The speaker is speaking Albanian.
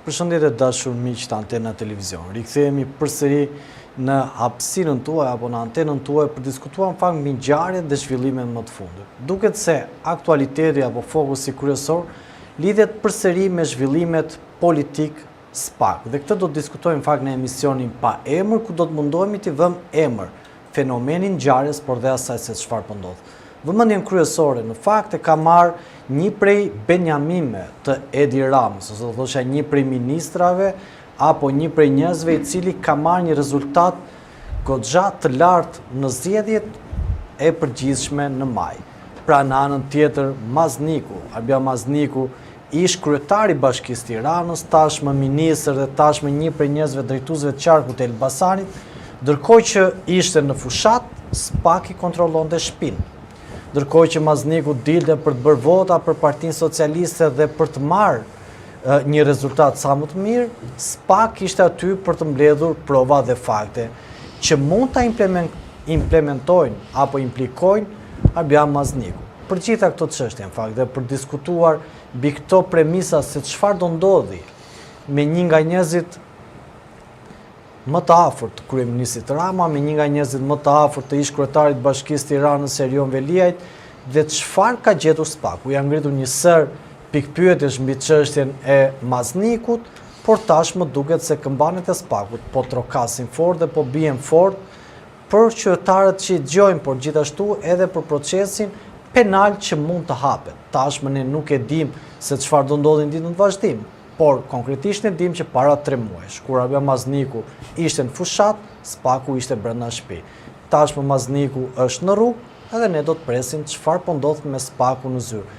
Përshëndetje dashur miq të Antena Televizion. Rikthehemi përsëri në hapësirën tuaj apo në antenën tuaj për diskutuar në fakt mbi ngjarjet dhe zhvillimet më të fundit. Duket se aktualiteti apo fokusi kryesor lidhet përsëri me zhvillimet politik SPAK. Dhe këtë do të diskutojmë në fakt në emisionin pa emër, ku do të mundohemi të vëmë emër fenomenin ngjarjes, por dhe asaj se çfarë po ndodh. Vëmendjen kryesore në fakt e ka marrë një prej benjamime të Edi Ramës, ose do thosha një prej ministrave apo një prej njerëzve i cili ka marrë një rezultat goxha të lartë në zgjedhjet e përgjithshme në maj. Pra në anën tjetër, Mazniku, Arbia Mazniku, ish kryetari i Bashkisë Tiranës, tashmë ministër dhe tashmë një prej njerëzve drejtuesve të qarkut të Elbasanit, ndërkohë që ishte në fushat, SPAK i kontrollonte shtëpinë. Ndërkohë që Mazniku dilte për të bërë vota për Partinë Socialiste dhe për të marrë një rezultat sa më të mirë, SPAK ishte aty për të mbledhur prova dhe fakte që mund ta implementojnë apo implikojnë Arbia Mazniku. Për gjitha këto çështje në fakt dhe për diskutuar mbi këto premisa se çfarë do ndodhi me një nga njerëzit më të afërt të kryeministit Rama, me një nga njerëzit më të afërt të ish kryetarit të Bashkisë Tiranës Erion Veliajt, dhe çfarë ka gjetur SPAK-u. Janë ngritur një sër pikpyetjesh mbi çështjen e Maznikut, por tashmë duket se këmbanet e SPAK-ut po trokasin fort dhe po bien fort për qytetarët që i dëgjojnë, por gjithashtu edhe për procesin penal që mund të hapet. Tashmë ne nuk e dim se çfarë do ndodhi në ditën e vazhdim. Por konkretisht ne dim që para 3 muajsh, kur Arbia Mazniku ishte në fushat, SPAK-u ishte brenda shtëpi. Tashmë Mazniku është në rrugë, edhe ne do të presim çfarë po ndodh me SPAK-u në zyrë.